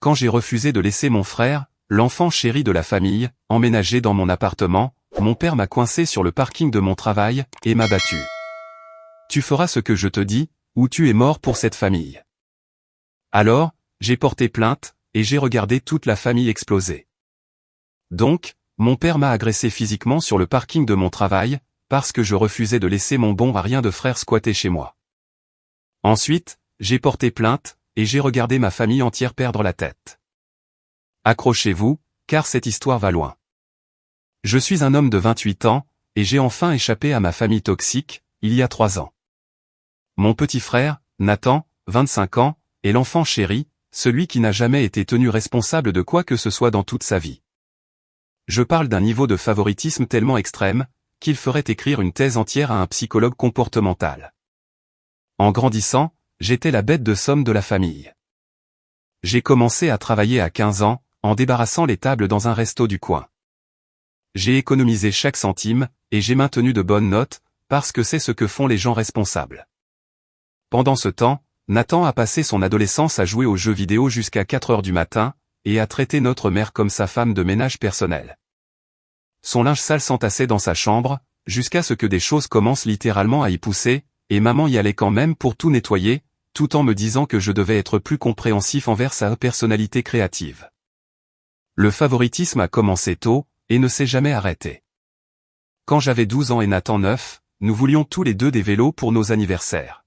quand j'ai refusé de laisser mon frère, l'enfant chéri de la famille, emménager dans mon appartement, mon père m'a coincé sur le parking de mon travail, et m'a battu. Tu feras ce que je te dis, ou tu es mort pour cette famille. Alors, j'ai porté plainte, et j'ai regardé toute la famille exploser. Donc, mon père m'a agressé physiquement sur le parking de mon travail, parce que je refusais de laisser mon bon à rien de frère squatter chez moi. Ensuite, j'ai porté plainte, et j'ai regardé ma famille entière perdre la tête. Accrochez-vous, car cette histoire va loin. Je suis un homme de 28 ans, et j'ai enfin échappé à ma famille toxique, il y a 3 ans. Mon petit frère, Nathan, 25 ans, est l'enfant chéri, celui qui n'a jamais été tenu responsable de quoi que ce soit dans toute sa vie. Je parle d'un niveau de favoritisme tellement extrême, qu'il ferait écrire une thèse entière à un psychologue comportemental. En grandissant, j'étais la bête de somme de la famille. J'ai commencé à travailler à 15 ans, en débarrassant les tables dans un resto du coin. J'ai économisé chaque centime, et j'ai maintenu de bonnes notes, parce que c'est ce que font les gens responsables. Pendant ce temps, Nathan a passé son adolescence à jouer aux jeux vidéo jusqu'à 4 heures du matin, et à traiter notre mère comme sa femme de ménage personnelle. Son linge sale s'entassait dans sa chambre, jusqu'à ce que des choses commencent littéralement à y pousser, et maman y allait quand même pour tout nettoyer, tout en me disant que je devais être plus compréhensif envers sa personnalité créative. Le favoritisme a commencé tôt, et ne s'est jamais arrêté. Quand j'avais 12 ans et Nathan 9, nous voulions tous les deux des vélos pour nos anniversaires.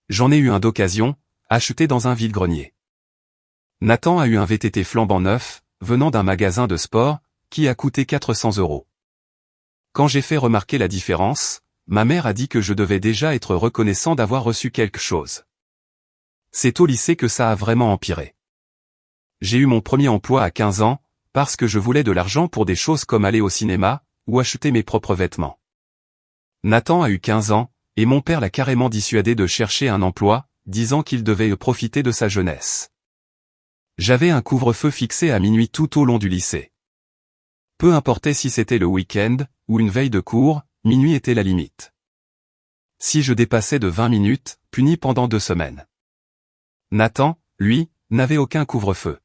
J'en ai eu un d'occasion, acheté dans un vide-grenier. Nathan a eu un VTT flambant neuf, venant d'un magasin de sport, qui a coûté 400 €. Quand j'ai fait remarquer la différence, ma mère a dit que je devais déjà être reconnaissant d'avoir reçu quelque chose. C'est au lycée que ça a vraiment empiré. J'ai eu mon premier emploi à 15 ans, parce que je voulais de l'argent pour des choses comme aller au cinéma, ou acheter mes propres vêtements. Nathan a eu 15 ans, et mon père l'a carrément dissuadé de chercher un emploi, disant qu'il devait profiter de sa jeunesse. J'avais un couvre-feu fixé à minuit tout au long du lycée. Peu importait si c'était le week-end, ou une veille de cours, minuit était la limite. Si je dépassais de 20 minutes, puni pendant 2 semaines. Nathan, lui, n'avait aucun couvre-feu.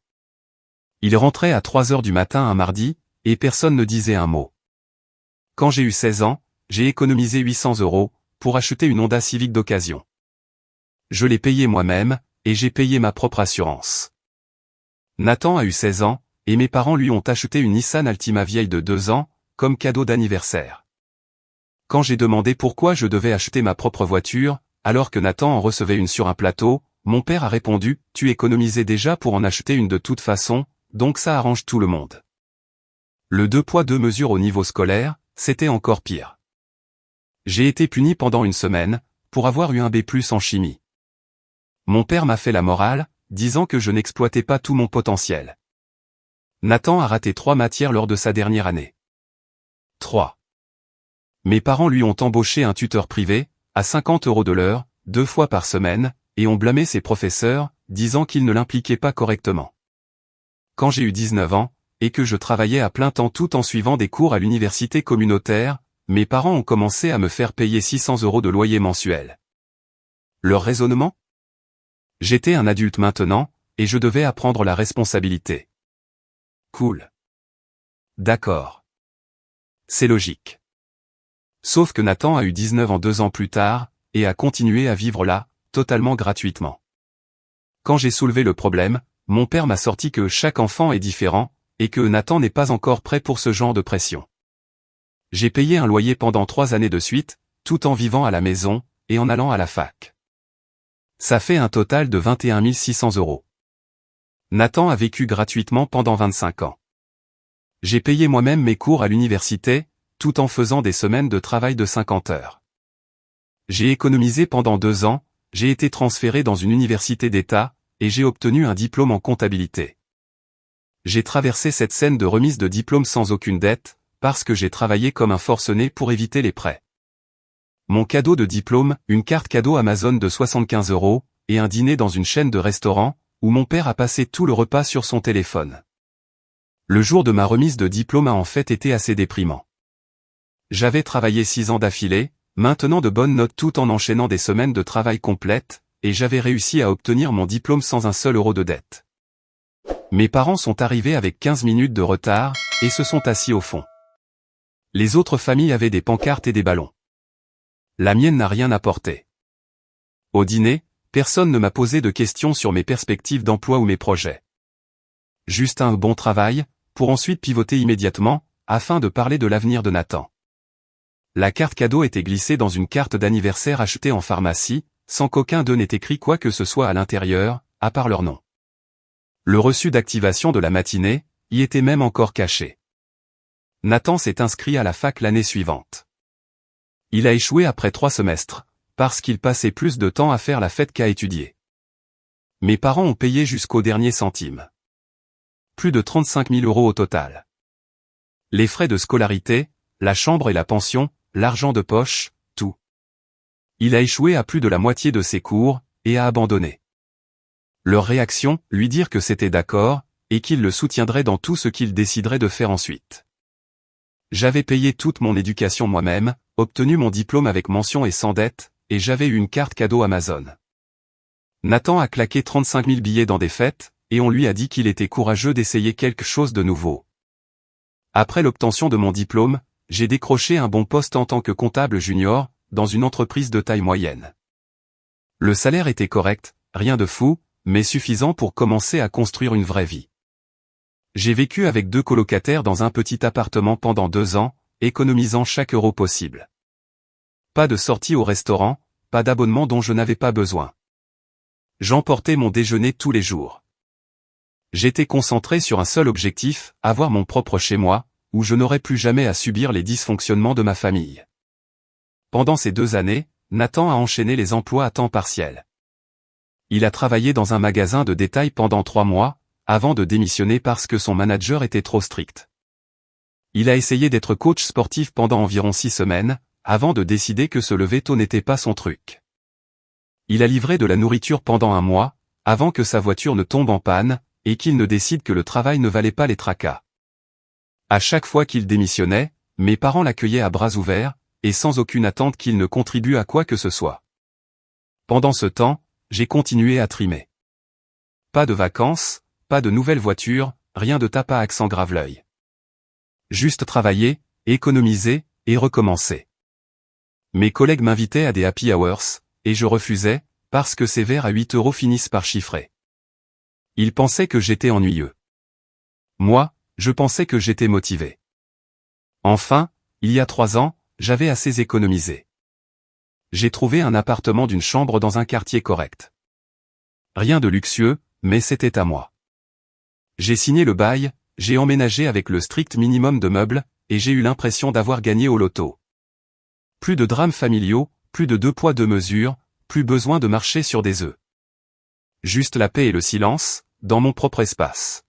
Il rentrait à 3 heures du matin un mardi, et personne ne disait un mot. Quand j'ai eu 16 ans, j'ai économisé 800 €, pour acheter une Honda Civic d'occasion. Je l'ai payé moi-même, et j'ai payé ma propre assurance. Nathan a eu 16 ans, et mes parents lui ont acheté une Nissan Altima vieille de 2 ans, comme cadeau d'anniversaire. Quand j'ai demandé pourquoi je devais acheter ma propre voiture, alors que Nathan en recevait une sur un plateau, mon père a répondu « Tu économisais déjà pour en acheter une de toute façon, donc ça arrange tout le monde ». Le 2 poids 2 mesures au niveau scolaire, c'était encore pire. J'ai été puni pendant 1 semaine, pour avoir eu un B+ en chimie. Mon père m'a fait la morale, disant que je n'exploitais pas tout mon potentiel. Nathan a raté 3 matières lors de sa dernière année. 3. Mes parents lui ont embauché un tuteur privé, à 50 € de l'heure, 2 fois par semaine, et ont blâmé ses professeurs, disant qu'ils ne l'impliquaient pas correctement. Quand j'ai eu 19 ans, et que je travaillais à plein temps tout en suivant des cours à l'université communautaire, mes parents ont commencé à me faire payer 600 € de loyer mensuel. Leur raisonnement ? J'étais un adulte maintenant, et je devais apprendre la responsabilité. Cool. D'accord. C'est logique. Sauf que Nathan a eu 19 ans 2 ans plus tard, et a continué à vivre là, totalement gratuitement. Quand j'ai soulevé le problème, mon père m'a sorti que chaque enfant est différent, et que Nathan n'est pas encore prêt pour ce genre de pression. J'ai payé un loyer pendant 3 années de suite, tout en vivant à la maison, et en allant à la fac. Ça fait un total de 21 600 €. Nathan a vécu gratuitement pendant 25 ans. J'ai payé moi-même mes cours à l'université, tout en faisant des semaines de travail de 50 heures. J'ai économisé pendant 2 ans, j'ai été transféré dans une université d'État, et j'ai obtenu un diplôme en comptabilité. J'ai traversé cette scène de remise de diplôme sans aucune dette, parce que j'ai travaillé comme un forcené pour éviter les prêts. Mon cadeau de diplôme, une carte cadeau Amazon de 75 €, et un dîner dans une chaîne de restaurants, où mon père a passé tout le repas sur son téléphone. Le jour de ma remise de diplôme a en fait été assez déprimant. J'avais travaillé 6 ans d'affilée, maintenant de bonnes notes tout en enchaînant des semaines de travail complètes, et j'avais réussi à obtenir mon diplôme sans un seul euro de dette. Mes parents sont arrivés avec 15 minutes de retard, et se sont assis au fond. Les autres familles avaient des pancartes et des ballons. La mienne n'a rien apporté. Au dîner, personne ne m'a posé de questions sur mes perspectives d'emploi ou mes projets. Juste un bon travail, pour ensuite pivoter immédiatement, afin de parler de l'avenir de Nathan. La carte cadeau était glissée dans une carte d'anniversaire achetée en pharmacie, sans qu'aucun d'eux n'ait écrit quoi que ce soit à l'intérieur, à part leur nom. Le reçu d'activation de la matinée y était même encore caché. Nathan s'est inscrit à la fac l'année suivante. Il a échoué après 3 semestres, parce qu'il passait plus de temps à faire la fête qu'à étudier. Mes parents ont payé jusqu'au dernier centime. Plus de 35 000 € au total. Les frais de scolarité, la chambre et la pension, l'argent de poche, tout. Il a échoué à plus de la moitié de ses cours, et a abandonné. Leur réaction, lui dire que c'était d'accord, et qu'il le soutiendrait dans tout ce qu'il déciderait de faire ensuite. J'avais payé toute mon éducation moi-même, obtenu mon diplôme avec mention et sans dette, et j'avais eu une carte cadeau Amazon. Nathan a claqué 35 000 billets dans des fêtes, et on lui a dit qu'il était courageux d'essayer quelque chose de nouveau. Après l'obtention de mon diplôme, j'ai décroché un bon poste en tant que comptable junior, dans une entreprise de taille moyenne. Le salaire était correct, rien de fou, mais suffisant pour commencer à construire une vraie vie. J'ai vécu avec 2 colocataires dans un petit appartement pendant 2 ans, économisant chaque euro possible. Pas de sortie au restaurant, pas d'abonnement dont je n'avais pas besoin. J'emportais mon déjeuner tous les jours. J'étais concentré sur un seul objectif, avoir mon propre chez moi, où je n'aurais plus jamais à subir les dysfonctionnements de ma famille. Pendant ces 2 années, Nathan a enchaîné les emplois à temps partiel. Il a travaillé dans un magasin de détail pendant 3 mois, avant de démissionner parce que son manager était trop strict. Il a essayé d'être coach sportif pendant environ 6 semaines, avant de décider que se lever tôt n'était pas son truc. Il a livré de la nourriture pendant 1 mois, avant que sa voiture ne tombe en panne, et qu'il ne décide que le travail ne valait pas les tracas. À chaque fois qu'il démissionnait, mes parents l'accueillaient à bras ouverts, et sans aucune attente qu'il ne contribue à quoi que ce soit. Pendant ce temps, j'ai continué à trimer. Pas de vacances, pas de nouvelle voiture, rien de tape à accent grave-l'œil. Juste travailler, économiser, et recommencer. Mes collègues m'invitaient à des happy hours, et je refusais, parce que ces verres à 8 € finissent par chiffrer. Ils pensaient que j'étais ennuyeux. Moi, je pensais que j'étais motivé. Enfin, il y a 3 ans, j'avais assez économisé. J'ai trouvé un appartement d'une chambre dans un quartier correct. Rien de luxueux, mais c'était à moi. J'ai signé le bail, j'ai emménagé avec le strict minimum de meubles, et j'ai eu l'impression d'avoir gagné au loto. Plus de drames familiaux, plus de 2 poids 2 mesures, plus besoin de marcher sur des œufs. Juste la paix et le silence, dans mon propre espace.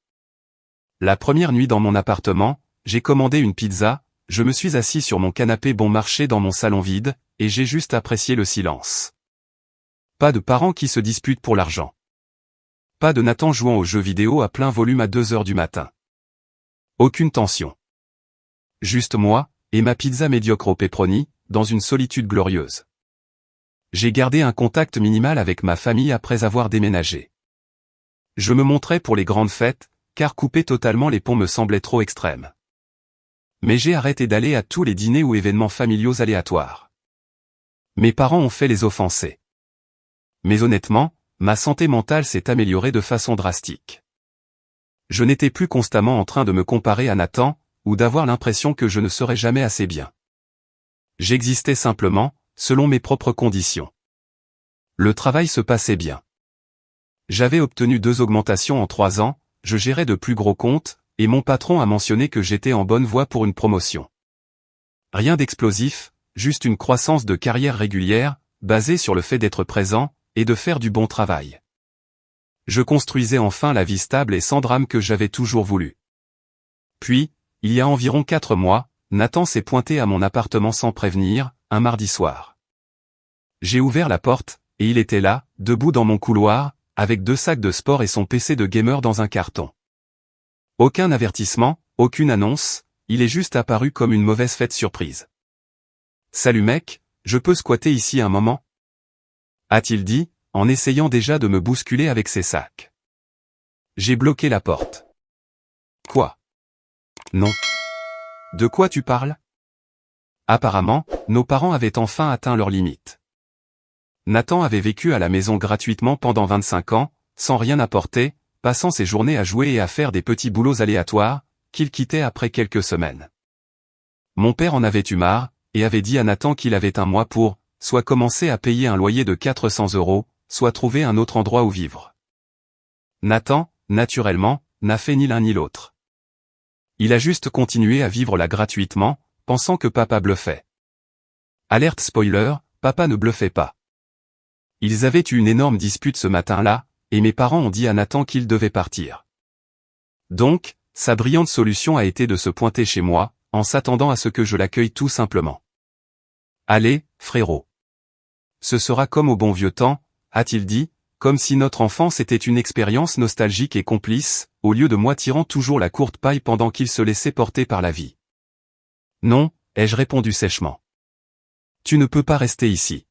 La première nuit dans mon appartement, j'ai commandé une pizza, je me suis assis sur mon canapé bon marché dans mon salon vide, et j'ai juste apprécié le silence. Pas de parents qui se disputent pour l'argent. Pas de Nathan jouant aux jeux vidéo à plein volume à 2 h du matin. Aucune tension. Juste moi, et ma pizza médiocre au pepperoni, dans une solitude glorieuse. J'ai gardé un contact minimal avec ma famille après avoir déménagé. Je me montrais pour les grandes fêtes, car couper totalement les ponts me semblait trop extrême. Mais j'ai arrêté d'aller à tous les dîners ou événements familiaux aléatoires. Mes parents ont fait les offensés. Mais honnêtement, ma santé mentale s'est améliorée de façon drastique. Je n'étais plus constamment en train de me comparer à Nathan, ou d'avoir l'impression que je ne serais jamais assez bien. J'existais simplement, selon mes propres conditions. Le travail se passait bien. J'avais obtenu 2 augmentations en 3 ans, je gérais de plus gros comptes, et mon patron a mentionné que j'étais en bonne voie pour une promotion. Rien d'explosif, juste une croissance de carrière régulière, basée sur le fait d'être présent, et de faire du bon travail. Je construisais enfin la vie stable et sans drame que j'avais toujours voulu. Puis, il y a environ 4 mois, Nathan s'est pointé à mon appartement sans prévenir, un mardi soir. J'ai ouvert la porte, et il était là, debout dans mon couloir, avec 2 sacs de sport et son PC de gamer dans un carton. Aucun avertissement, aucune annonce, il est juste apparu comme une mauvaise fête surprise. « Salut mec, je peux squatter ici un moment ?» a-t-il dit, en essayant déjà de me bousculer avec ses sacs. J'ai bloqué la porte. Quoi? Non. De quoi tu parles? Apparemment, nos parents avaient enfin atteint leurs limites. Nathan avait vécu à la maison gratuitement pendant 25 ans, sans rien apporter, passant ses journées à jouer et à faire des petits boulots aléatoires, qu'il quittait après quelques semaines. Mon père en avait eu marre, et avait dit à Nathan qu'il avait un mois pour, soit commencer à payer un loyer de 400 €, soit trouver un autre endroit où vivre. Nathan, naturellement, n'a fait ni l'un ni l'autre. Il a juste continué à vivre là gratuitement, pensant que papa bluffait. Alerte spoiler, papa ne bluffait pas. Ils avaient eu une énorme dispute ce matin-là, et mes parents ont dit à Nathan qu'il devait partir. Donc, sa brillante solution a été de se pointer chez moi, en s'attendant à ce que je l'accueille tout simplement. Allez, frérot. Ce sera comme au bon vieux temps, a-t-il dit, comme si notre enfance était une expérience nostalgique et complice, au lieu de moi tirant toujours la courte paille pendant qu'il se laissait porter par la vie. Non, ai-je répondu sèchement. Tu ne peux pas rester ici.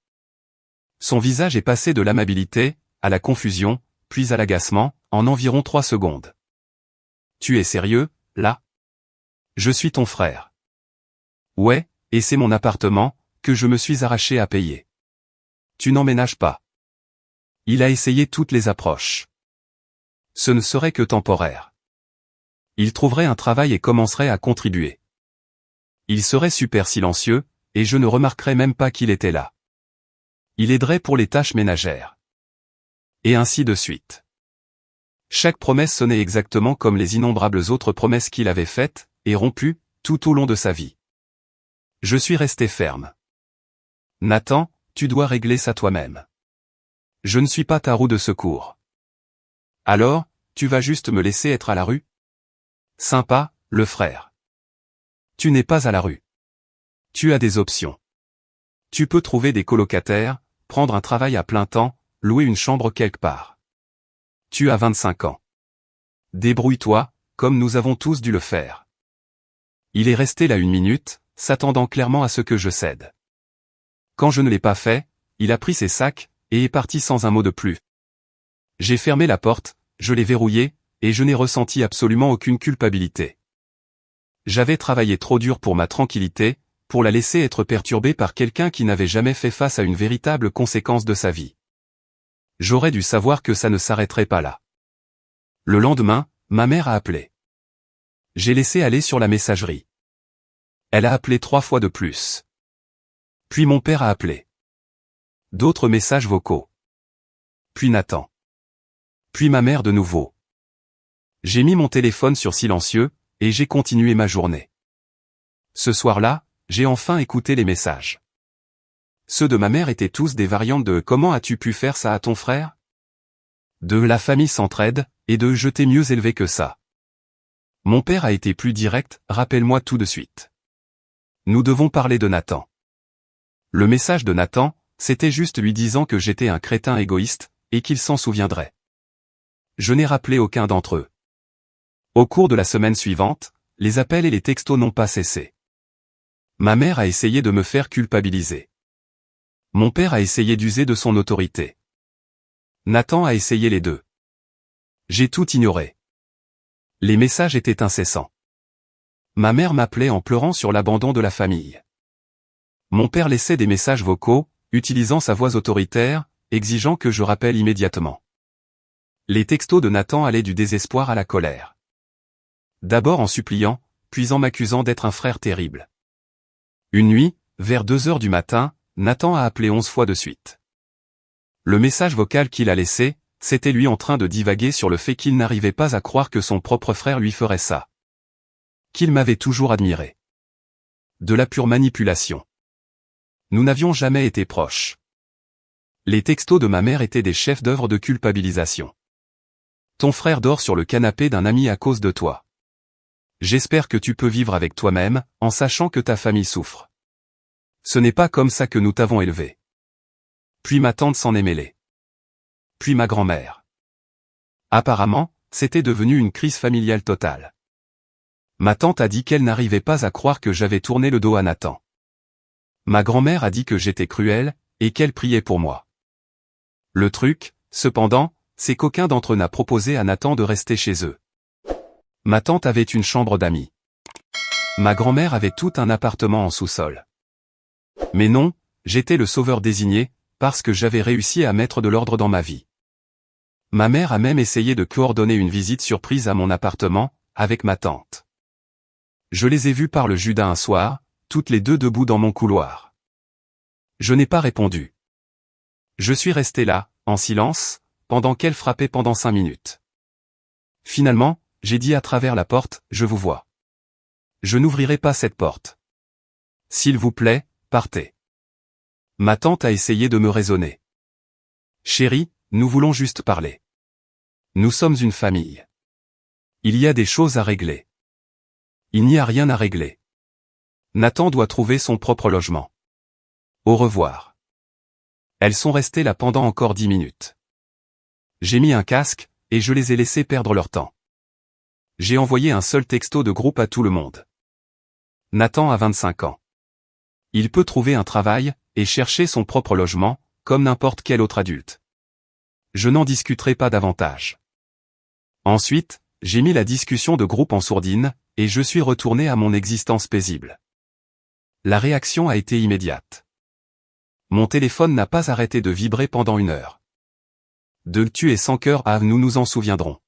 Son visage est passé de l'amabilité, à la confusion, puis à l'agacement, en environ 3 secondes. Tu es sérieux, là? Je suis ton frère. Ouais, et c'est mon appartement, que je me suis arraché à payer. Tu n'emménages pas. Il a essayé toutes les approches. Ce ne serait que temporaire. Il trouverait un travail et commencerait à contribuer. Il serait super silencieux, et je ne remarquerais même pas qu'il était là. Il aiderait pour les tâches ménagères. Et ainsi de suite. Chaque promesse sonnait exactement comme les innombrables autres promesses qu'il avait faites, et rompues, tout au long de sa vie. Je suis resté ferme. Nathan, tu dois régler ça toi-même. Je ne suis pas ta roue de secours. Alors, tu vas juste me laisser être à la rue? Sympa, le frère. Tu n'es pas à la rue. Tu as des options. Tu peux trouver des colocataires, prendre un travail à plein temps, louer une chambre quelque part. Tu as 25 ans. Débrouille-toi, comme nous avons tous dû le faire. Il est resté là 1 minute, s'attendant clairement à ce que je cède. Quand je ne l'ai pas fait, il a pris ses sacs, et est parti sans un mot de plus. J'ai fermé la porte, je l'ai verrouillée, et je n'ai ressenti absolument aucune culpabilité. J'avais travaillé trop dur pour ma tranquillité, pour la laisser être perturbée par quelqu'un qui n'avait jamais fait face à une véritable conséquence de sa vie. J'aurais dû savoir que ça ne s'arrêterait pas là. Le lendemain, ma mère a appelé. J'ai laissé aller sur la messagerie. Elle a appelé 3 fois de plus. Puis mon père a appelé. D'autres messages vocaux. Puis Nathan. Puis ma mère de nouveau. J'ai mis mon téléphone sur silencieux, et j'ai continué ma journée. Ce soir-là, j'ai enfin écouté les messages. Ceux de ma mère étaient tous des variantes de « Comment as-tu pu faire ça à ton frère ?» de « La famille s'entraide » et de « Je t'ai mieux élevé que ça ». Mon père a été plus direct, « Rappelle-moi tout de suite. Nous devons parler de Nathan. » Le message de Nathan, c'était juste lui disant que j'étais un crétin égoïste, et qu'il s'en souviendrait. Je n'ai rappelé aucun d'entre eux. Au cours de la semaine suivante, les appels et les textos n'ont pas cessé. Ma mère a essayé de me faire culpabiliser. Mon père a essayé d'user de son autorité. Nathan a essayé les deux. J'ai tout ignoré. Les messages étaient incessants. Ma mère m'appelait en pleurant sur l'abandon de la famille. Mon père laissait des messages vocaux, utilisant sa voix autoritaire, exigeant que je rappelle immédiatement. Les textos de Nathan allaient du désespoir à la colère. D'abord en suppliant, puis en m'accusant d'être un frère terrible. Une nuit, vers 2 heures du matin, Nathan a appelé 11 fois de suite. Le message vocal qu'il a laissé, c'était lui en train de divaguer sur le fait qu'il n'arrivait pas à croire que son propre frère lui ferait ça. Qu'il m'avait toujours admiré. De la pure manipulation. Nous n'avions jamais été proches. Les textos de ma mère étaient des chefs-d'œuvre de culpabilisation. Ton frère dort sur le canapé d'un ami à cause de toi. J'espère que tu peux vivre avec toi-même, en sachant que ta famille souffre. Ce n'est pas comme ça que nous t'avons élevé. Puis ma tante s'en est mêlée. Puis ma grand-mère. Apparemment, c'était devenu une crise familiale totale. Ma tante a dit qu'elle n'arrivait pas à croire que j'avais tourné le dos à Nathan. Ma grand-mère a dit que j'étais cruel, et qu'elle priait pour moi. Le truc, cependant, c'est qu'aucun d'entre eux n'a proposé à Nathan de rester chez eux. Ma tante avait une chambre d'amis. Ma grand-mère avait tout un appartement en sous-sol. Mais non, j'étais le sauveur désigné, parce que j'avais réussi à mettre de l'ordre dans ma vie. Ma mère a même essayé de coordonner une visite surprise à mon appartement, avec ma tante. Je les ai vus par le Judas un soir, toutes les deux debout dans mon couloir. Je n'ai pas répondu. Je suis resté là, en silence, pendant qu'elle frappait pendant 5 minutes. Finalement, j'ai dit à travers la porte, « Je vous vois. Je n'ouvrirai pas cette porte. S'il vous plaît, partez. » Ma tante a essayé de me raisonner. « Chérie, nous voulons juste parler. Nous sommes une famille. Il y a des choses à régler. » Il n'y a rien à régler. Nathan doit trouver son propre logement. Au revoir. Elles sont restées là pendant encore 10 minutes. J'ai mis un casque, et je les ai laissées perdre leur temps. J'ai envoyé un seul texto de groupe à tout le monde. Nathan a 25 ans. Il peut trouver un travail, et chercher son propre logement, comme n'importe quel autre adulte. Je n'en discuterai pas davantage. Ensuite, j'ai mis la discussion de groupe en sourdine, et je suis retourné à mon existence paisible. La réaction a été immédiate. Mon téléphone n'a pas arrêté de vibrer pendant 1 heure. De tu es sans cœur à nous nous en souviendrons.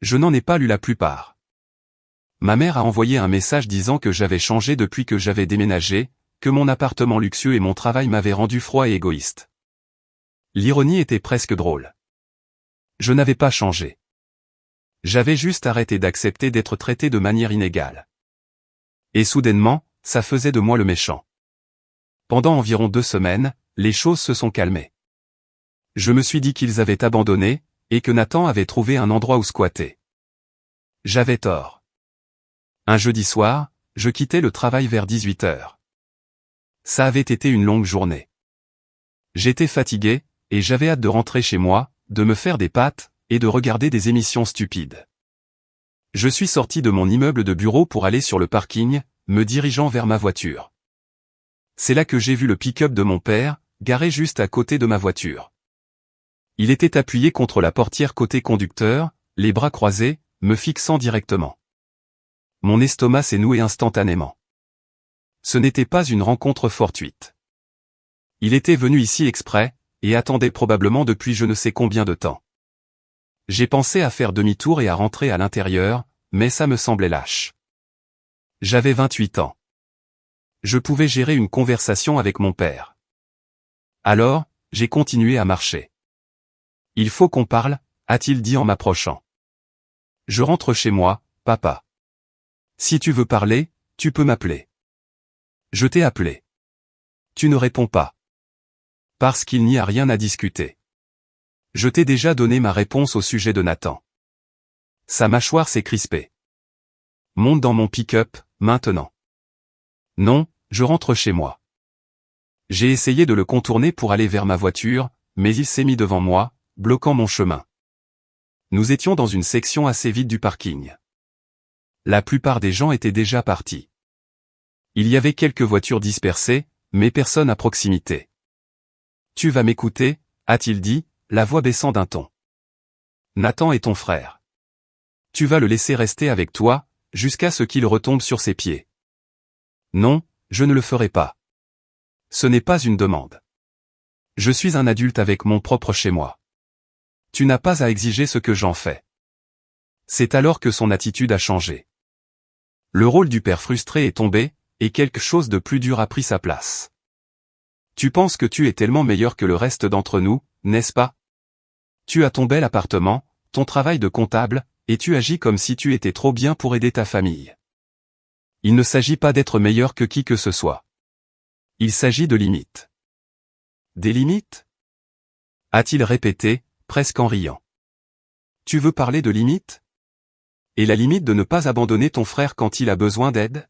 Je n'en ai pas lu la plupart. Ma mère a envoyé un message disant que j'avais changé depuis que j'avais déménagé, que mon appartement luxueux et mon travail m'avaient rendu froid et égoïste. L'ironie était presque drôle. Je n'avais pas changé. J'avais juste arrêté d'accepter d'être traité de manière inégale. Et soudainement, ça faisait de moi le méchant. Pendant environ 2 semaines, les choses se sont calmées. Je me suis dit qu'ils avaient abandonné, et que Nathan avait trouvé un endroit où squatter. J'avais tort. Un jeudi soir, je quittais le travail vers 18 heures. Ça avait été une longue journée. J'étais fatigué, et j'avais hâte de rentrer chez moi, de me faire des pâtes, et de regarder des émissions stupides. Je suis sorti de mon immeuble de bureau pour aller sur le parking, me dirigeant vers ma voiture. C'est là que j'ai vu le pick-up de mon père, garé juste à côté de ma voiture. Il était appuyé contre la portière côté conducteur, les bras croisés, me fixant directement. Mon estomac s'est noué instantanément. Ce n'était pas une rencontre fortuite. Il était venu ici exprès, et attendait probablement depuis je ne sais combien de temps. J'ai pensé à faire demi-tour et à rentrer à l'intérieur, mais ça me semblait lâche. J'avais 28 ans. Je pouvais gérer une conversation avec mon père. Alors, j'ai continué à marcher. « Il faut qu'on parle », a-t-il dit en m'approchant. « Je rentre chez moi, papa. Si tu veux parler, tu peux m'appeler. » Je t'ai appelé. Tu ne réponds pas. Parce qu'il n'y a rien à discuter. Je t'ai déjà donné ma réponse au sujet de Nathan. Sa mâchoire s'est crispée. Monte dans mon pick-up, maintenant. Non, je rentre chez moi. J'ai essayé de le contourner pour aller vers ma voiture, mais il s'est mis devant moi, bloquant mon chemin. Nous étions dans une section assez vide du parking. La plupart des gens étaient déjà partis. Il y avait quelques voitures dispersées, mais personne à proximité. « Tu vas m'écouter » a-t-il dit, la voix baissant d'un ton. « Nathan est ton frère. Tu vas le laisser rester avec toi, jusqu'à ce qu'il retombe sur ses pieds. » Non, je ne le ferai pas. Ce n'est pas une demande. Je suis un adulte avec mon propre chez moi. Tu n'as pas à exiger ce que j'en fais. C'est alors que son attitude a changé. Le rôle du père frustré est tombé, et quelque chose de plus dur a pris sa place. Tu penses que tu es tellement meilleur que le reste d'entre nous, n'est-ce pas? Tu as ton bel appartement, ton travail de comptable, et tu agis comme si tu étais trop bien pour aider ta famille. Il ne s'agit pas d'être meilleur que qui que ce soit. Il s'agit de limites. Des limites? A-t-il répété, presque en riant. Tu veux parler de limites? Et la limite de ne pas abandonner ton frère quand il a besoin d'aide?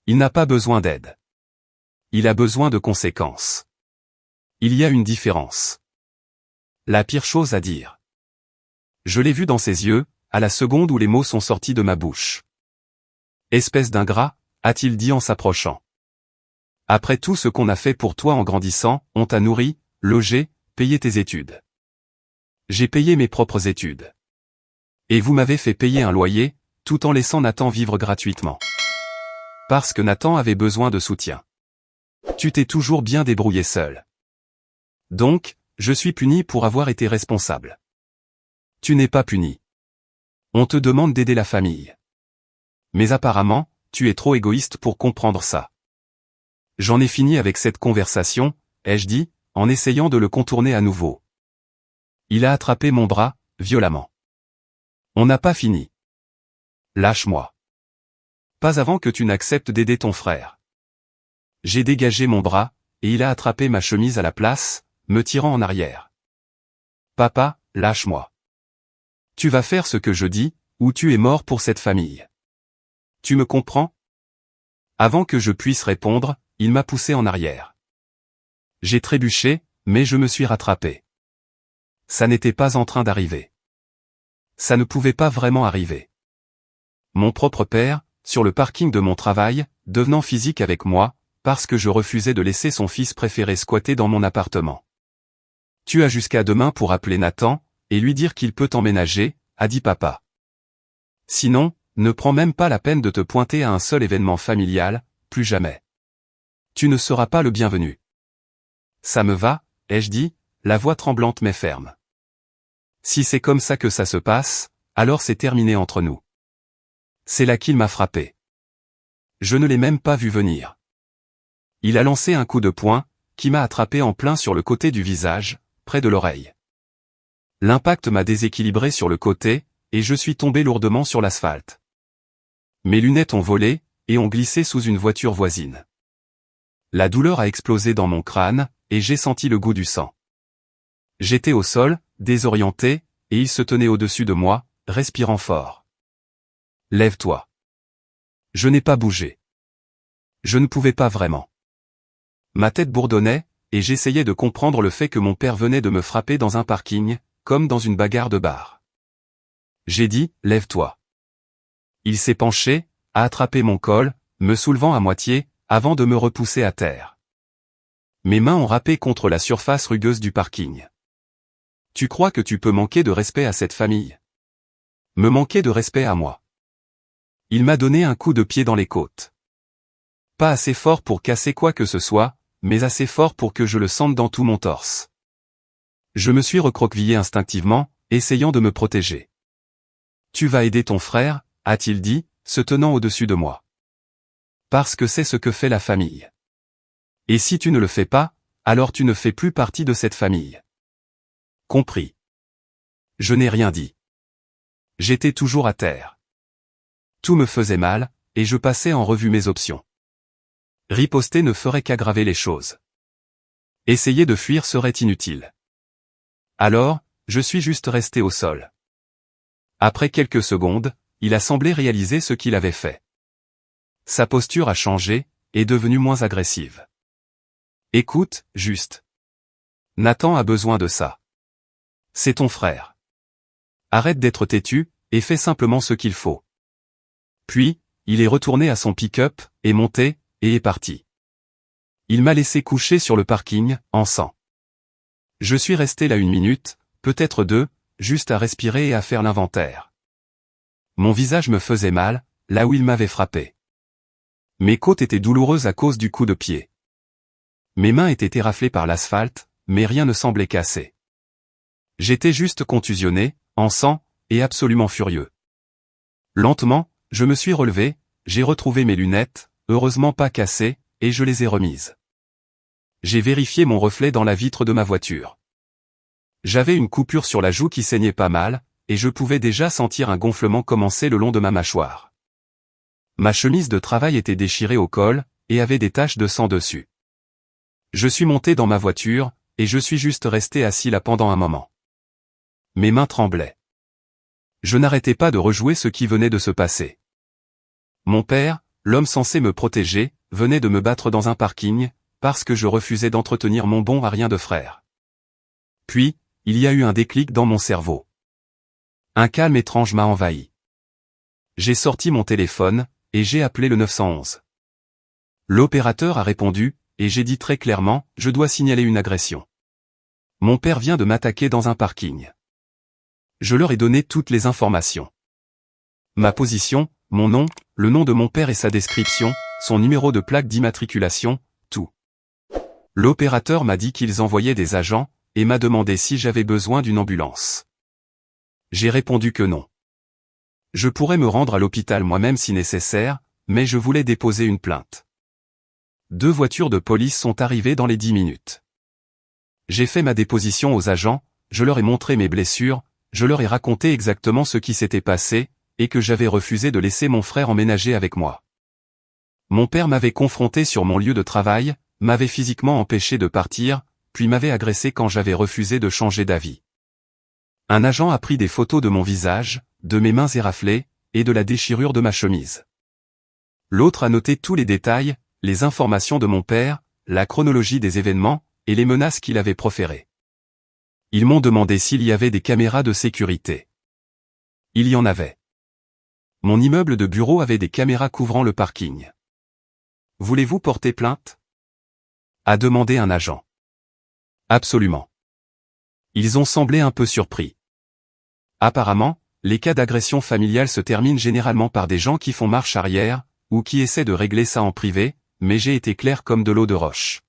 Il n'a pas besoin d'aide. Il a besoin de conséquences. Il y a une différence. La pire chose à dire. Je l'ai vu dans ses yeux, à la seconde où les mots sont sortis de ma bouche. Espèce d'ingrat, a-t-il dit en s'approchant. Après tout ce qu'on a fait pour toi en grandissant, on t'a nourri, logé, payé tes études. J'ai payé mes propres études. Et vous m'avez fait payer un loyer, tout en laissant Nathan vivre gratuitement. Parce que Nathan avait besoin de soutien. Tu t'es toujours bien débrouillé seul. Donc, je suis puni pour avoir été responsable. Tu n'es pas puni. On te demande d'aider la famille. Mais apparemment, tu es trop égoïste pour comprendre ça. J'en ai fini avec cette conversation, ai-je dit, en essayant de le contourner à nouveau. Il a attrapé mon bras, violemment. On n'a pas fini. Lâche-moi. Pas avant que tu n'acceptes d'aider ton frère. J'ai dégagé mon bras, et il a attrapé ma chemise à la place, me tirant en arrière. Papa, lâche-moi. Tu vas faire ce que je dis, ou tu es mort pour cette famille. Tu me comprends? Avant que je puisse répondre, il m'a poussé en arrière. J'ai trébuché, mais je me suis rattrapé. Ça n'était pas en train d'arriver. Ça ne pouvait pas vraiment arriver. Mon propre père, sur le parking de mon travail, devenant physique avec moi, parce que je refusais de laisser son fils préféré squatter dans mon appartement. Tu as jusqu'à demain pour appeler Nathan, et lui dire qu'il peut emménager, a dit papa. Sinon, ne prends même pas la peine de te pointer à un seul événement familial, plus jamais. Tu ne seras pas le bienvenu. Ça me va, ai-je dit, la voix tremblante mais ferme. Si c'est comme ça que ça se passe, alors c'est terminé entre nous. C'est là qu'il m'a frappé. Je ne l'ai même pas vu venir. Il a lancé un coup de poing, qui m'a attrapé en plein sur le côté du visage, près de l'oreille. L'impact m'a déséquilibré sur le côté, et je suis tombé lourdement sur l'asphalte. Mes lunettes ont volé, et ont glissé sous une voiture voisine. La douleur a explosé dans mon crâne, et j'ai senti le goût du sang. J'étais au sol, désorienté, et il se tenait au-dessus de moi, respirant fort. Lève-toi. Je n'ai pas bougé. Je ne pouvais pas vraiment. Ma tête bourdonnait, et j'essayais de comprendre le fait que mon père venait de me frapper dans un parking, comme dans une bagarre de bar. J'ai dit, lève-toi. Il s'est penché, a attrapé mon col, me soulevant à moitié, avant de me repousser à terre. Mes mains ont râpé contre la surface rugueuse du parking. Tu crois que tu peux manquer de respect à cette famille? Me manquer de respect à moi. Il m'a donné un coup de pied dans les côtes. Pas assez fort pour casser quoi que ce soit, mais assez fort pour que je le sente dans tout mon torse. Je me suis recroquevillé instinctivement, essayant de me protéger. Tu vas aider ton frère, a-t-il dit, se tenant au-dessus de moi. Parce que c'est ce que fait la famille. Et si tu ne le fais pas, alors tu ne fais plus partie de cette famille. Compris. Je n'ai rien dit. J'étais toujours à terre. Tout me faisait mal, et je passais en revue mes options. Riposter ne ferait qu'aggraver les choses. Essayer de fuir serait inutile. Alors, je suis juste resté au sol. Après quelques secondes, il a semblé réaliser ce qu'il avait fait. Sa posture a changé, est devenue moins agressive. Écoute, juste. Nathan a besoin de ça. C'est ton frère. Arrête d'être têtu, et fais simplement ce qu'il faut. Puis, il est retourné à son pick-up, est monté, et est parti. Il m'a laissé coucher sur le parking, en sang. Je suis resté là 1 minute, peut-être 2, juste à respirer et à faire l'inventaire. Mon visage me faisait mal, là où il m'avait frappé. Mes côtes étaient douloureuses à cause du coup de pied. Mes mains étaient éraflées par l'asphalte, mais rien ne semblait cassé. J'étais juste contusionné, en sang, et absolument furieux. Lentement, je me suis relevé, j'ai retrouvé mes lunettes, heureusement pas cassées, et je les ai remises. J'ai vérifié mon reflet dans la vitre de ma voiture. J'avais une coupure sur la joue qui saignait pas mal, et je pouvais déjà sentir un gonflement commencer le long de ma mâchoire. Ma chemise de travail était déchirée au col, et avait des taches de sang dessus. Je suis monté dans ma voiture, et je suis juste resté assis là pendant un moment. Mes mains tremblaient. Je n'arrêtais pas de rejouer ce qui venait de se passer. Mon père, l'homme censé me protéger, venait de me battre dans un parking, parce que je refusais d'entretenir mon bon à rien de frère. Puis, il y a eu un déclic dans mon cerveau. Un calme étrange m'a envahi. J'ai sorti mon téléphone, et j'ai appelé le 911. L'opérateur a répondu, et j'ai dit très clairement, je dois signaler une agression. Mon père vient de m'attaquer dans un parking. Je leur ai donné toutes les informations. Ma position, mon nom, le nom de mon père et sa description, son numéro de plaque d'immatriculation, tout. L'opérateur m'a dit qu'ils envoyaient des agents, et m'a demandé si j'avais besoin d'une ambulance. J'ai répondu que non. Je pourrais me rendre à l'hôpital moi-même si nécessaire, mais je voulais déposer une plainte. 2 voitures de police sont arrivées dans les 10 minutes. J'ai fait ma déposition aux agents, je leur ai montré mes blessures, je leur ai raconté exactement ce qui s'était passé, et que j'avais refusé de laisser mon frère emménager avec moi. Mon père m'avait confronté sur mon lieu de travail, m'avait physiquement empêché de partir, puis m'avait agressé quand j'avais refusé de changer d'avis. Un agent a pris des photos de mon visage, de mes mains éraflées, et de la déchirure de ma chemise. L'autre a noté tous les détails, les informations de mon père, la chronologie des événements, et les menaces qu'il avait proférées. Ils m'ont demandé s'il y avait des caméras de sécurité. Il y en avait. Mon immeuble de bureau avait des caméras couvrant le parking. Voulez-vous porter plainte ? A demandé un agent. Absolument. Ils ont semblé un peu surpris. Apparemment, les cas d'agression familiale se terminent généralement par des gens qui font marche arrière, ou qui essaient de régler ça en privé, mais j'ai été clair comme de l'eau de roche.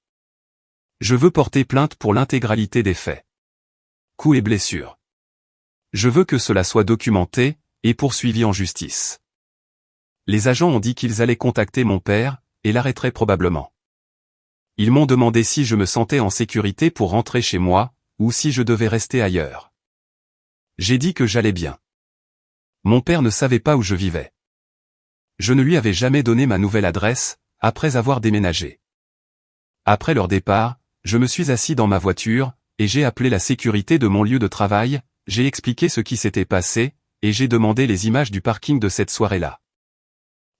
Je veux porter plainte pour l'intégralité des faits. Coups et blessures. Je veux que cela soit documenté, et poursuivi en justice. Les agents ont dit qu'ils allaient contacter mon père, et l'arrêteraient probablement. Ils m'ont demandé si je me sentais en sécurité pour rentrer chez moi, ou si je devais rester ailleurs. J'ai dit que j'allais bien. Mon père ne savait pas où je vivais. Je ne lui avais jamais donné ma nouvelle adresse, après avoir déménagé. Après leur départ, je me suis assis dans ma voiture, et j'ai appelé la sécurité de mon lieu de travail, j'ai expliqué ce qui s'était passé, et j'ai demandé les images du parking de cette soirée-là.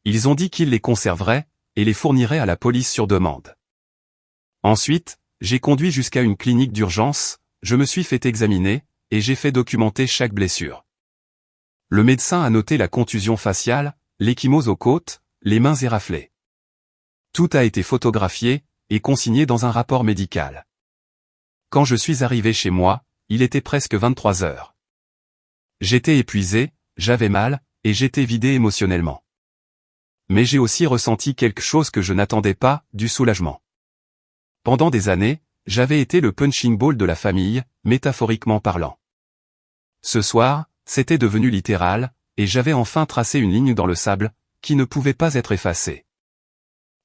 Ils ont dit qu'ils les conserveraient, et les fourniraient à la police sur demande. Ensuite, j'ai conduit jusqu'à une clinique d'urgence, je me suis fait examiner, et j'ai fait documenter chaque blessure. Le médecin a noté la contusion faciale, l'ecchymose aux côtes, les mains éraflées. Tout a été photographié, et consigné dans un rapport médical. Quand je suis arrivé chez moi, il était presque 23 heures. J'étais épuisé, j'avais mal, et j'étais vidé émotionnellement. Mais j'ai aussi ressenti quelque chose que je n'attendais pas, du soulagement. Pendant des années, j'avais été le punching ball de la famille, métaphoriquement parlant. Ce soir, c'était devenu littéral, et j'avais enfin tracé une ligne dans le sable, qui ne pouvait pas être effacée.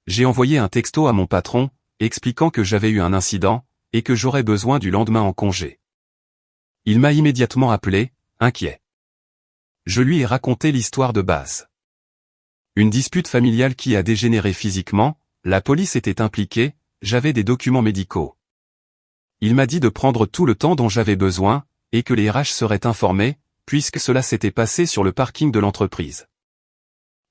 J'ai envoyé un texto à mon patron, expliquant que j'avais eu un incident, et que j'aurais besoin du lendemain en congé. Il m'a immédiatement appelé, inquiet. Je lui ai raconté l'histoire de base. Une dispute familiale qui a dégénéré physiquement, la police était impliquée, j'avais des documents médicaux. Il m'a dit de prendre tout le temps dont j'avais besoin, et que les RH seraient informés, puisque cela s'était passé sur le parking de l'entreprise.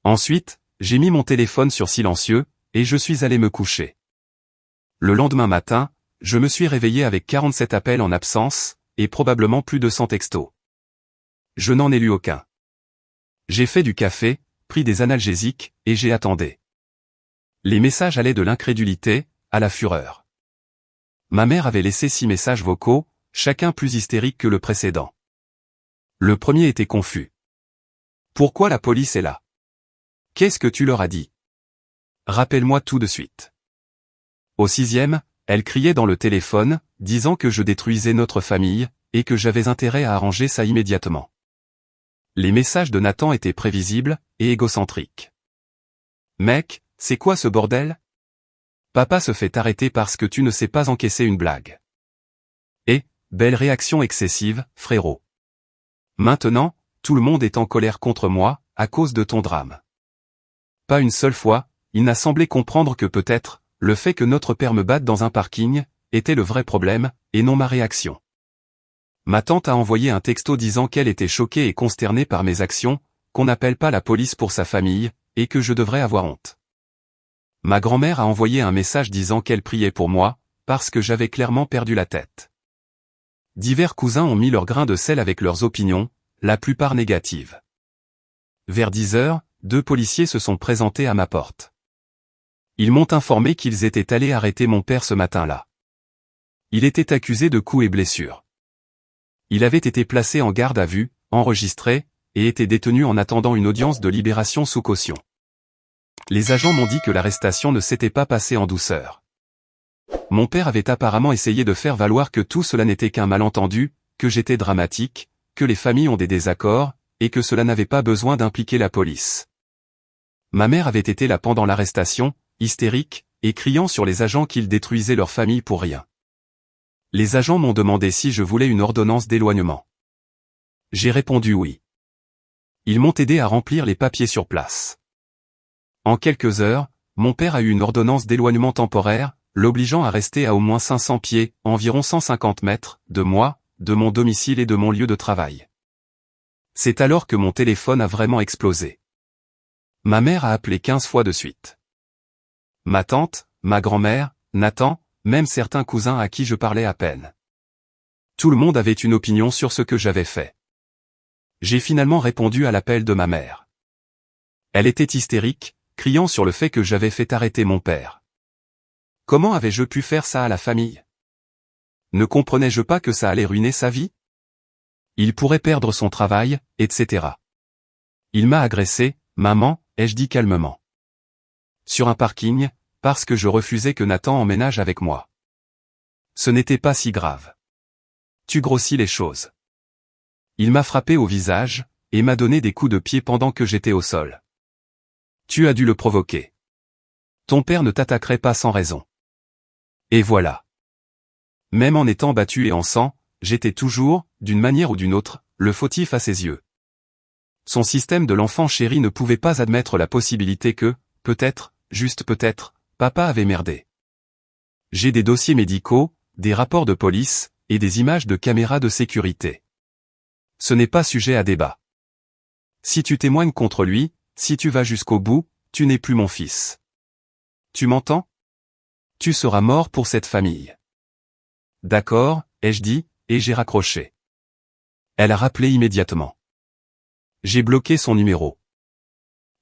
Ensuite, j'ai mis mon téléphone sur silencieux, et je suis allé me coucher. Le lendemain matin, je me suis réveillé avec 47 appels en absence, et probablement plus de 100 textos. Je n'en ai lu aucun. J'ai fait du café, pris des analgésiques, et j'ai attendu. Les messages allaient de l'incrédulité, à la fureur. Ma mère avait laissé 6 messages vocaux, chacun plus hystérique que le précédent. Le premier était confus. Pourquoi la police est là? Qu'est-ce que tu leur as dit? Rappelle-moi tout de suite. Au 6e, elle criait dans le téléphone, disant que je détruisais notre famille, et que j'avais intérêt à arranger ça immédiatement. Les messages de Nathan étaient prévisibles, et égocentriques. Mec, c'est quoi ce bordel? Papa se fait arrêter parce que tu ne sais pas encaisser une blague. Et, belle réaction excessive, frérot. Maintenant, tout le monde est en colère contre moi, à cause de ton drame. Pas une seule fois, il n'a semblé comprendre que peut-être, le fait que notre père me batte dans un parking, était le vrai problème, et non ma réaction. Ma tante a envoyé un texto disant qu'elle était choquée et consternée par mes actions, qu'on n'appelle pas la police pour sa famille, et que je devrais avoir honte. Ma grand-mère a envoyé un message disant qu'elle priait pour moi, parce que j'avais clairement perdu la tête. Divers cousins ont mis leur grain de sel avec leurs opinions, la plupart négatives. Vers 10 heures, 2 policiers se sont présentés à ma porte. Ils m'ont informé qu'ils étaient allés arrêter mon père ce matin-là. Il était accusé de coups et blessures. Il avait été placé en garde à vue, enregistré, et était détenu en attendant une audience de libération sous caution. Les agents m'ont dit que l'arrestation ne s'était pas passée en douceur. Mon père avait apparemment essayé de faire valoir que tout cela n'était qu'un malentendu, que j'étais dramatique, que les familles ont des désaccords, et que cela n'avait pas besoin d'impliquer la police. Ma mère avait été là pendant l'arrestation, hystérique, et criant sur les agents qu'ils détruisaient leur famille pour rien. Les agents m'ont demandé si je voulais une ordonnance d'éloignement. J'ai répondu oui. Ils m'ont aidé à remplir les papiers sur place. En quelques heures, mon père a eu une ordonnance d'éloignement temporaire, l'obligeant à rester à au moins 500 pieds, environ 150 mètres, de moi, de mon domicile et de mon lieu de travail. C'est alors que mon téléphone a vraiment explosé. Ma mère a appelé 15 fois de suite. Ma tante, ma grand-mère, Nathan, même certains cousins à qui je parlais à peine. Tout le monde avait une opinion sur ce que j'avais fait. J'ai finalement répondu à l'appel de ma mère. Elle était hystérique, criant sur le fait que j'avais fait arrêter mon père. Comment avais-je pu faire ça à la famille? Ne comprenais-je pas que ça allait ruiner sa vie? Il pourrait perdre son travail, etc. Il m'a agressé, maman, ai-je dit calmement. Sur un parking, parce que je refusais que Nathan emménage avec moi. Ce n'était pas si grave. Tu grossis les choses. Il m'a frappé au visage, et m'a donné des coups de pied pendant que j'étais au sol. Tu as dû le provoquer. Ton père ne t'attaquerait pas sans raison. Et voilà. Même en étant battu et en sang, j'étais toujours, d'une manière ou d'une autre, le fautif à ses yeux. Son système de l'enfant chéri ne pouvait pas admettre la possibilité que, peut-être, juste peut-être, papa avait merdé. J'ai des dossiers médicaux, des rapports de police, et des images de caméras de sécurité. Ce n'est pas sujet à débat. Si tu témoignes contre lui, si tu vas jusqu'au bout, tu n'es plus mon fils. Tu m'entends? Tu seras mort pour cette famille. D'accord, ai-je dit, et j'ai raccroché. Elle a rappelé immédiatement. J'ai bloqué son numéro.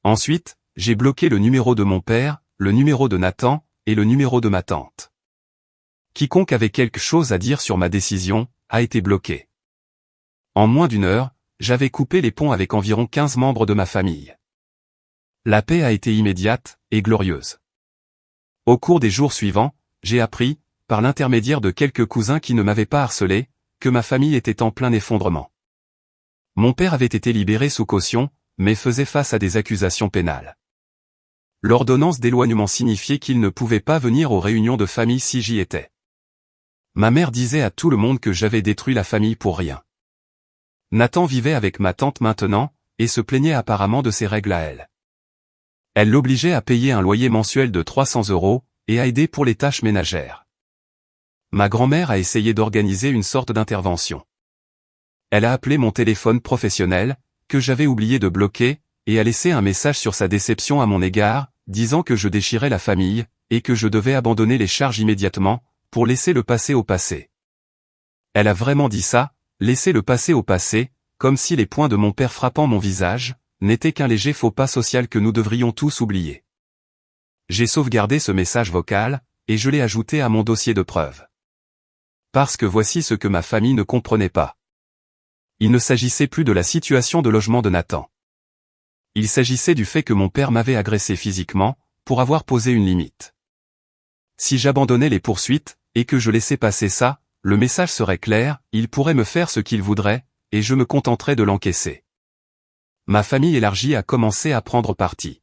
Ensuite, j'ai bloqué le numéro de mon père, le numéro de Nathan, et le numéro de ma tante. Quiconque avait quelque chose à dire sur ma décision, a été bloqué. En moins d'une heure, j'avais coupé les ponts avec environ 15 membres de ma famille. La paix a été immédiate, et glorieuse. Au cours des jours suivants, j'ai appris, par l'intermédiaire de quelques cousins qui ne m'avaient pas harcelé, que ma famille était en plein effondrement. Mon père avait été libéré sous caution, mais faisait face à des accusations pénales. L'ordonnance d'éloignement signifiait qu'il ne pouvait pas venir aux réunions de famille si j'y étais. Ma mère disait à tout le monde que j'avais détruit la famille pour rien. Nathan vivait avec ma tante maintenant, et se plaignait apparemment de ses règles à elle. Elle l'obligeait à payer un loyer mensuel de 300 €, et à aider pour les tâches ménagères. Ma grand-mère a essayé d'organiser une sorte d'intervention. Elle a appelé mon téléphone professionnel, que j'avais oublié de bloquer, et a laissé un message sur sa déception à mon égard, disant que je déchirais la famille, et que je devais abandonner les charges immédiatement, pour laisser le passé au passé. Elle a vraiment dit ça, laisser le passé au passé, comme si les poings de mon père frappant mon visage, n'étaient qu'un léger faux pas social que nous devrions tous oublier. J'ai sauvegardé ce message vocal, et je l'ai ajouté à mon dossier de preuves. Parce que voici ce que ma famille ne comprenait pas. Il ne s'agissait plus de la situation de logement de Nathan. Il s'agissait du fait que mon père m'avait agressé physiquement, pour avoir posé une limite. Si j'abandonnais les poursuites, et que je laissais passer ça, le message serait clair, il pourrait me faire ce qu'il voudrait, et je me contenterais de l'encaisser. Ma famille élargie a commencé à prendre parti.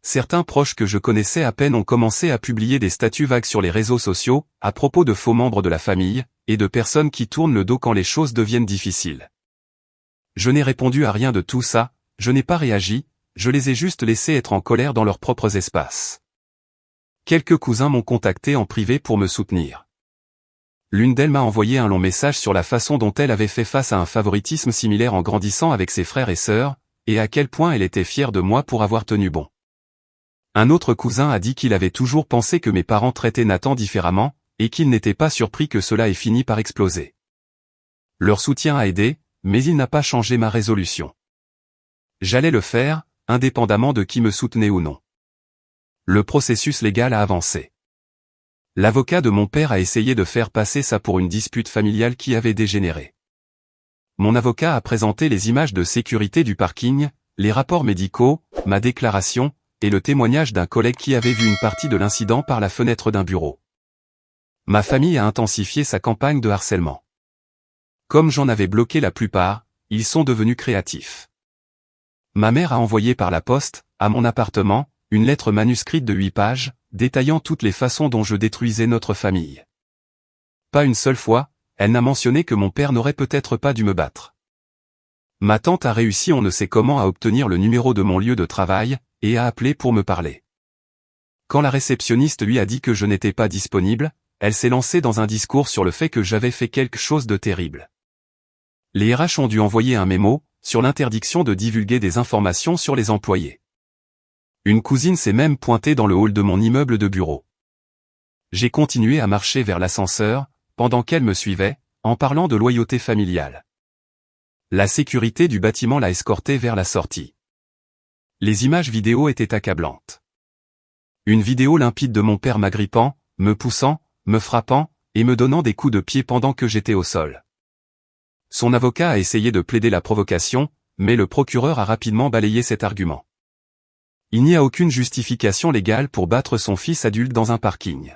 Certains proches que je connaissais à peine ont commencé à publier des statuts vagues sur les réseaux sociaux, à propos de faux membres de la famille, et de personnes qui tournent le dos quand les choses deviennent difficiles. Je n'ai répondu à rien de tout ça, je n'ai pas réagi, je les ai juste laissés être en colère dans leurs propres espaces. Quelques cousins m'ont contacté en privé pour me soutenir. L'une d'elles m'a envoyé un long message sur la façon dont elle avait fait face à un favoritisme similaire en grandissant avec ses frères et sœurs, et à quel point elle était fière de moi pour avoir tenu bon. Un autre cousin a dit qu'il avait toujours pensé que mes parents traitaient Nathan différemment, et qu'il n'était pas surpris que cela ait fini par exploser. Leur soutien a aidé, mais il n'a pas changé ma résolution. J'allais le faire, indépendamment de qui me soutenait ou non. Le processus légal a avancé. L'avocat de mon père a essayé de faire passer ça pour une dispute familiale qui avait dégénéré. mon avocat a présenté les images de sécurité du parking, les rapports médicaux, ma déclaration, et le témoignage d'un collègue qui avait vu une partie de l'incident par la fenêtre d'un bureau. Ma famille a intensifié sa campagne de harcèlement. Comme j'en avais bloqué la plupart, ils sont devenus créatifs. Ma mère a envoyé par la poste, à mon appartement, une lettre manuscrite de 8 pages, détaillant toutes les façons dont je détruisais notre famille. Pas une seule fois, elle n'a mentionné que mon père n'aurait peut-être pas dû me battre. Ma tante a réussi on ne sait comment à obtenir le numéro de mon lieu de travail, et a appelé pour me parler. Quand la réceptionniste lui a dit que je n'étais pas disponible, elle s'est lancée dans un discours sur le fait que j'avais fait quelque chose de terrible. Les RH ont dû envoyer un mémo, sur l'interdiction de divulguer des informations sur les employés. Une cousine s'est même pointée dans le hall de mon immeuble de bureau. J'ai continué à marcher vers l'ascenseur, pendant qu'elle me suivait, en parlant de loyauté familiale. La sécurité du bâtiment l'a escorté vers la sortie. Les images vidéo étaient accablantes. Une vidéo limpide de mon père m'agrippant, me poussant, me frappant, et me donnant des coups de pied pendant que j'étais au sol. Son avocat a essayé de plaider la provocation, mais le procureur a rapidement balayé cet argument. Il n'y a aucune justification légale pour battre son fils adulte dans un parking.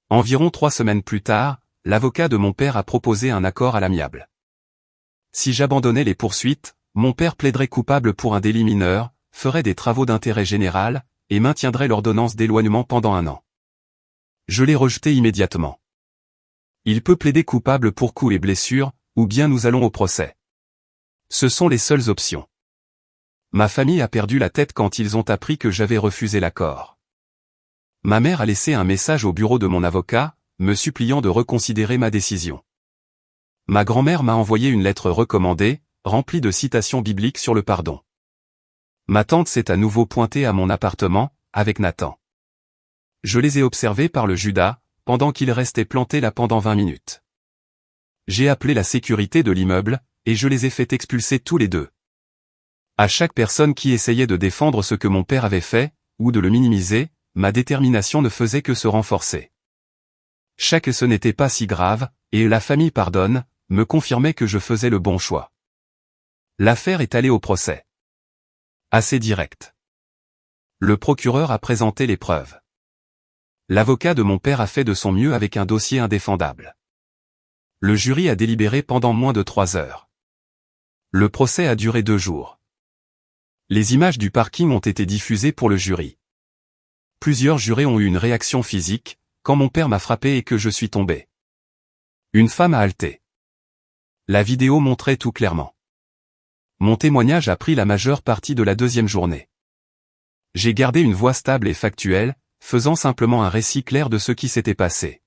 Environ 3 semaines plus tard, l'avocat de mon père a proposé un accord à l'amiable. Si j'abandonnais les poursuites, mon père plaiderait coupable pour un délit mineur, ferait des travaux d'intérêt général, et maintiendrait l'ordonnance d'éloignement pendant 1 an. Je l'ai rejeté immédiatement. Il peut plaider coupable pour coups et blessures, ou bien nous allons au procès. Ce sont les seules options. Ma famille a perdu la tête quand ils ont appris que j'avais refusé l'accord. Ma mère a laissé un message au bureau de mon avocat, me suppliant de reconsidérer ma décision. Ma grand-mère m'a envoyé une lettre recommandée, remplie de citations bibliques sur le pardon. Ma tante s'est à nouveau pointée à mon appartement, avec Nathan. Je les ai observés par le Judas, pendant qu'ils restaient plantés là pendant 20 minutes. J'ai appelé la sécurité de l'immeuble, et je les ai fait expulser tous les deux. À chaque personne qui essayait de défendre ce que mon père avait fait, ou de le minimiser, ma détermination ne faisait que se renforcer. Chaque ce n'était pas si grave, et la famille pardonne, me confirmait que je faisais le bon choix. L'affaire est allée au procès. Assez direct. Le procureur a présenté les preuves. L'avocat de mon père a fait de son mieux avec un dossier indéfendable. Le jury a délibéré pendant moins de 3 heures. Le procès a duré 2 jours. Les images du parking ont été diffusées pour le jury. Plusieurs jurés ont eu une réaction physique, quand mon père m'a frappé et que je suis tombé. Une femme a halté. La vidéo montrait tout clairement. Mon témoignage a pris la majeure partie de la 2e journée. J'ai gardé une voix stable et factuelle, faisant simplement un récit clair de ce qui s'était passé.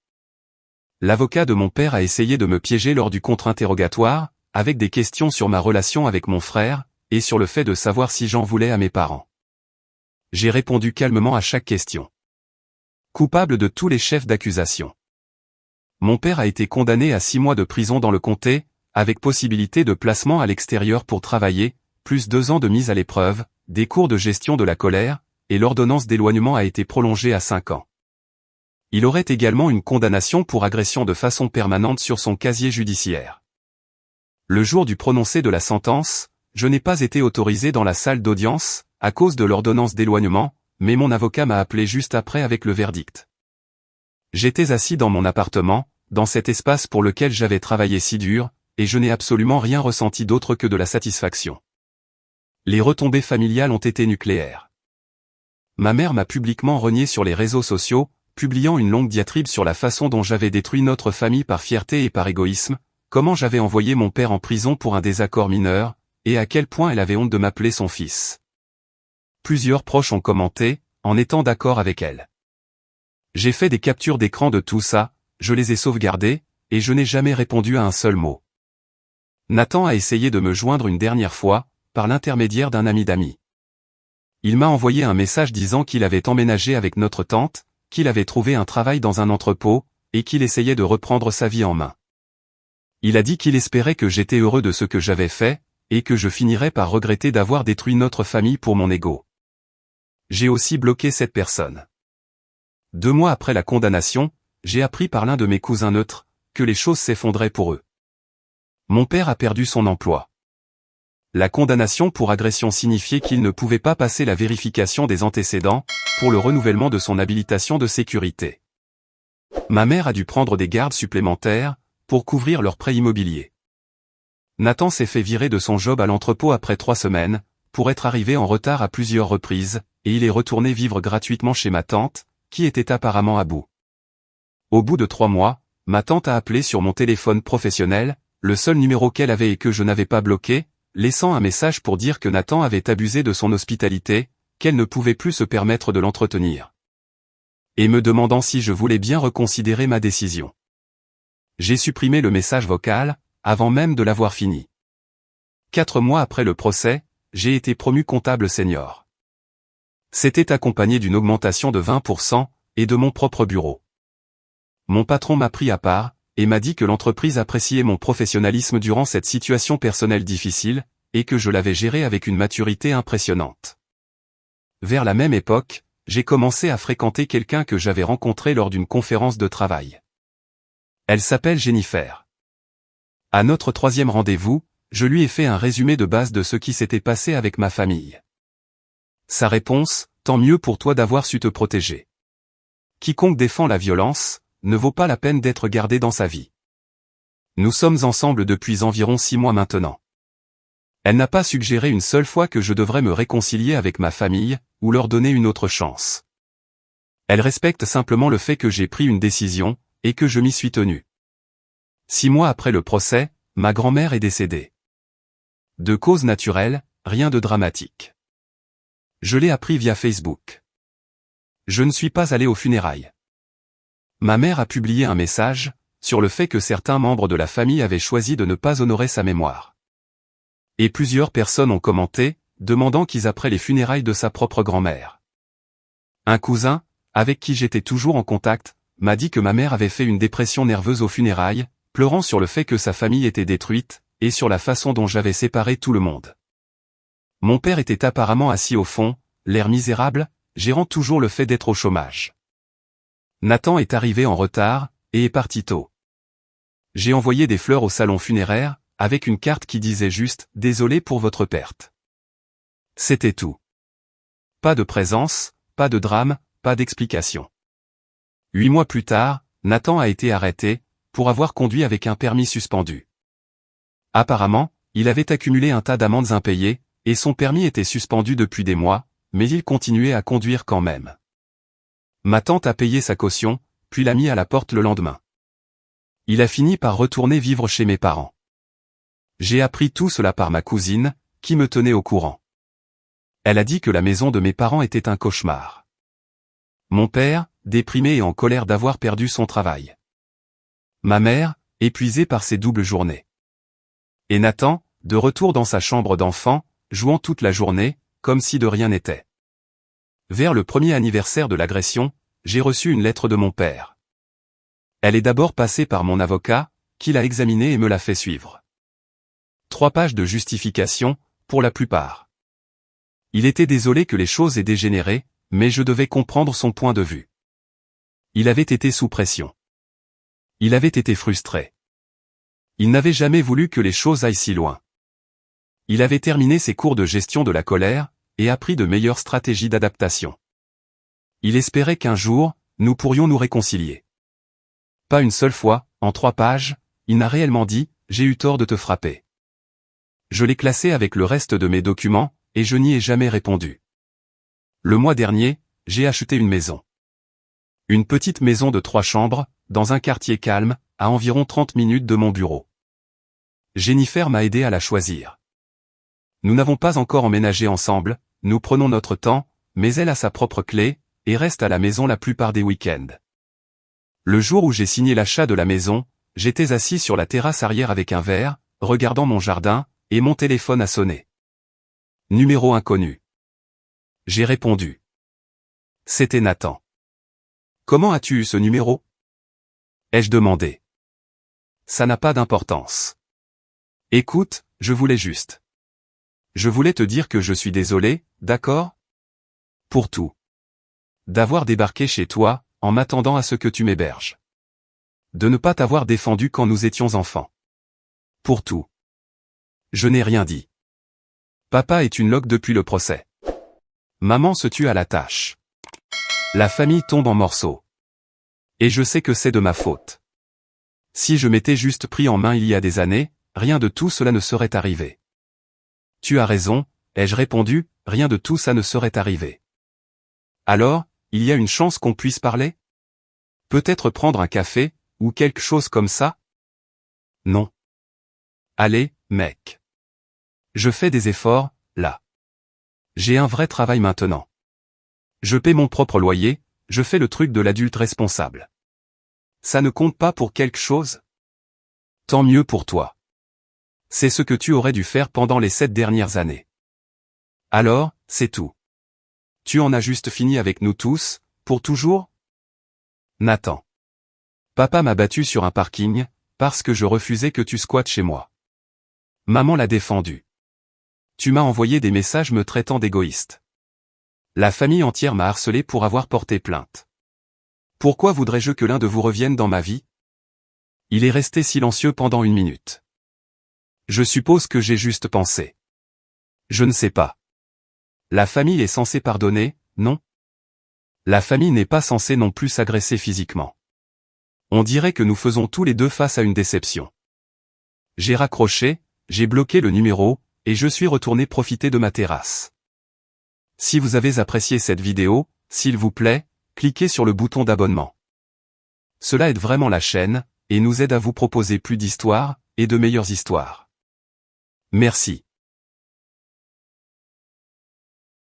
L'avocat de mon père a essayé de me piéger lors du contre-interrogatoire, avec des questions sur ma relation avec mon frère, et sur le fait de savoir si j'en voulais à mes parents. J'ai répondu calmement à chaque question. Coupable de tous les chefs d'accusation. Mon père a été condamné à 6 mois de prison dans le comté, avec possibilité de placement à l'extérieur pour travailler, plus 2 ans de mise à l'épreuve, des cours de gestion de la colère, et l'ordonnance d'éloignement a été prolongée à 5 ans. Il aurait également une condamnation pour agression de façon permanente sur son casier judiciaire. Le jour du prononcé de la sentence, je n'ai pas été autorisé dans la salle d'audience, à cause de l'ordonnance d'éloignement, mais mon avocat m'a appelé juste après avec le verdict. J'étais assis dans mon appartement, dans cet espace pour lequel j'avais travaillé si dur, et je n'ai absolument rien ressenti d'autre que de la satisfaction. Les retombées familiales ont été nucléaires. Ma mère m'a publiquement renié sur les réseaux sociaux, publiant une longue diatribe sur la façon dont j'avais détruit notre famille par fierté et par égoïsme, comment j'avais envoyé mon père en prison pour un désaccord mineur, et à quel point elle avait honte de m'appeler son fils. Plusieurs proches ont commenté, en étant d'accord avec elle. J'ai fait des captures d'écran de tout ça, je les ai sauvegardées, et je n'ai jamais répondu à un seul mot. Nathan a essayé de me joindre une dernière fois, par l'intermédiaire d'un ami d'amis. Il m'a envoyé un message disant qu'il avait emménagé avec notre tante, qu'il avait trouvé un travail dans un entrepôt, et qu'il essayait de reprendre sa vie en main. Il a dit qu'il espérait que j'étais heureux de ce que j'avais fait, et que je finirais par regretter d'avoir détruit notre famille pour mon ego. J'ai aussi bloqué cette personne. 2 mois après la condamnation, j'ai appris par l'un de mes cousins neutres, que les choses s'effondraient pour eux. Mon père a perdu son emploi. La condamnation pour agression signifiait qu'il ne pouvait pas passer la vérification des antécédents pour le renouvellement de son habilitation de sécurité. Ma mère a dû prendre des gardes supplémentaires pour couvrir leurs prêts immobiliers. Nathan s'est fait virer de son job à l'entrepôt après 3 semaines, pour être arrivé en retard à plusieurs reprises, et il est retourné vivre gratuitement chez ma tante, qui était apparemment à bout. Au bout de 3 mois, ma tante a appelé sur mon téléphone professionnel, le seul numéro qu'elle avait et que je n'avais pas bloqué, laissant un message pour dire que Nathan avait abusé de son hospitalité, qu'elle ne pouvait plus se permettre de l'entretenir. Et me demandant si je voulais bien reconsidérer ma décision. J'ai supprimé le message vocal, avant même de l'avoir fini. 4 mois après le procès, j'ai été promu comptable senior. C'était accompagné d'une augmentation de 20% et de mon propre bureau. Mon patron m'a pris à part, et m'a dit que l'entreprise appréciait mon professionnalisme durant cette situation personnelle difficile, et que je l'avais gérée avec une maturité impressionnante. Vers la même époque, j'ai commencé à fréquenter quelqu'un que j'avais rencontré lors d'une conférence de travail. Elle s'appelle Jennifer. À notre 3e rendez-vous, je lui ai fait un résumé de base de ce qui s'était passé avec ma famille. Sa réponse, tant mieux pour toi d'avoir su te protéger. Quiconque défend la violence, ne vaut pas la peine d'être gardé dans sa vie. Nous sommes ensemble depuis environ 6 mois maintenant. Elle n'a pas suggéré une seule fois que je devrais me réconcilier avec ma famille, ou leur donner une autre chance. Elle respecte simplement le fait que j'ai pris une décision, et que je m'y suis tenu. 6 mois après le procès, ma grand-mère est décédée. De cause naturelle, rien de dramatique. Je l'ai appris via Facebook. Je ne suis pas allé aux funérailles. Ma mère a publié un message, sur le fait que certains membres de la famille avaient choisi de ne pas honorer sa mémoire. Et plusieurs personnes ont commenté, demandant qu'ils appelaient les funérailles de sa propre grand-mère. Un cousin, avec qui j'étais toujours en contact, m'a dit que ma mère avait fait une dépression nerveuse aux funérailles, pleurant sur le fait que sa famille était détruite, et sur la façon dont j'avais séparé tout le monde. Mon père était apparemment assis au fond, l'air misérable, gérant toujours le fait d'être au chômage. Nathan est arrivé en retard, et est parti tôt. J'ai envoyé des fleurs au salon funéraire, avec une carte qui disait juste « Désolé pour votre perte ». C'était tout. Pas de présence, pas de drame, pas d'explication. 8 mois plus tard, Nathan a été arrêté, pour avoir conduit avec un permis suspendu. Apparemment, il avait accumulé un tas d'amendes impayées, et son permis était suspendu depuis des mois, mais il continuait à conduire quand même. Ma tante a payé sa caution, puis l'a mis à la porte le lendemain. Il a fini par retourner vivre chez mes parents. J'ai appris tout cela par ma cousine, qui me tenait au courant. Elle a dit que la maison de mes parents était un cauchemar. Mon père, déprimé et en colère d'avoir perdu son travail. Ma mère, épuisée par ses doubles journées. Et Nathan, de retour dans sa chambre d'enfant, jouant toute la journée, comme si de rien n'était. Vers le 1er anniversaire de l'agression, j'ai reçu une lettre de mon père. Elle est d'abord passée par mon avocat, qui l'a examinée et me l'a fait suivre. 3 pages de justification, pour la plupart. Il était désolé que les choses aient dégénéré, mais je devais comprendre son point de vue. Il avait été sous pression. Il avait été frustré. Il n'avait jamais voulu que les choses aillent si loin. Il avait terminé ses cours de gestion de la colère, et appris de meilleures stratégies d'adaptation. Il espérait qu'un jour, nous pourrions nous réconcilier. Pas une seule fois, en 3 pages, il n'a réellement dit « J'ai eu tort de te frapper ». Je l'ai classé avec le reste de mes documents, et je n'y ai jamais répondu. Le mois dernier, j'ai acheté une maison. Une petite maison de 3 chambres, dans un quartier calme, à environ 30 minutes de mon bureau. Jennifer m'a aidé à la choisir. Nous n'avons pas encore emménagé ensemble, nous prenons notre temps, mais elle a sa propre clé, et reste à la maison la plupart des week-ends. Le jour où j'ai signé l'achat de la maison, j'étais assis sur la terrasse arrière avec un verre, regardant mon jardin, et mon téléphone a sonné. Numéro inconnu. J'ai répondu. C'était Nathan. Comment as-tu eu ce numéro? Ai-je demandé. Ça n'a pas d'importance. Écoute, je voulais juste. Je voulais te dire que je suis désolé, d'accord? Pour tout. D'avoir débarqué chez toi, en m'attendant à ce que tu m'héberges. De ne pas t'avoir défendu quand nous étions enfants. Pour tout. Je n'ai rien dit. Papa est une loque depuis le procès. Maman se tue à la tâche. La famille tombe en morceaux. Et je sais que c'est de ma faute. Si je m'étais juste pris en main il y a des années, rien de tout cela ne serait arrivé. Tu as raison, ai-je répondu, rien de tout ça ne serait arrivé. Alors, il y a une chance qu'on puisse parler? Peut-être prendre un café, ou quelque chose comme ça? Non. Allez, mec. Je fais des efforts, là. J'ai un vrai travail maintenant. Je paie mon propre loyer, je fais le truc de l'adulte responsable. Ça ne compte pas pour quelque chose? Tant mieux pour toi. C'est ce que tu aurais dû faire pendant les 7 dernières années. Alors, c'est tout. Tu en as juste fini avec nous tous, pour toujours? Nathan. Papa m'a battu sur un parking, parce que je refusais que tu squattes chez moi. Maman l'a défendu. Tu m'as envoyé des messages me traitant d'égoïste. La famille entière m'a harcelé pour avoir porté plainte. Pourquoi voudrais-je que l'un de vous revienne dans ma vie? Il est resté silencieux pendant 1 minute. Je suppose que j'ai juste pensé. Je ne sais pas. La famille est censée pardonner, non? La famille n'est pas censée non plus s'agresser physiquement. On dirait que nous faisons tous les deux face à une déception. J'ai raccroché, j'ai bloqué le numéro, et je suis retourné profiter de ma terrasse. Si vous avez apprécié cette vidéo, s'il vous plaît, cliquez sur le bouton d'abonnement. Cela aide vraiment la chaîne, et nous aide à vous proposer plus d'histoires, et de meilleures histoires. Merci.